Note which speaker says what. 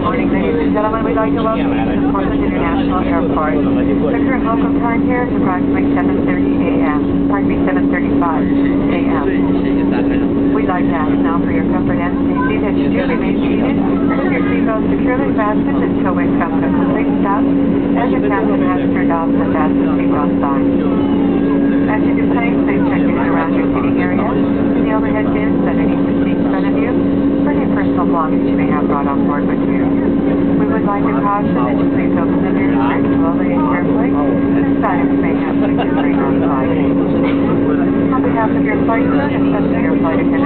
Speaker 1: morning, ladies and gentlemen. We'd like to welcome you to Portland International Airport. The current local time here is approximately 7:30 a.m. Pardon me, 7:35 a.m. We'd like to ask now for your comfort and safety that you do remain seated with your seatbelt securely fastened until we've come to a complete stop and the captain has turned off the fasten seatbelt sign. As you deplane, please check in around your seating area, the overhead bins underneath the seat in front of you, for any personal belongings you may have brought on board with you. We would like to caution that you please open the doors very slowly and carefully, since items may have to be bring on flight. On behalf of your flight crew and especially your flight attendants,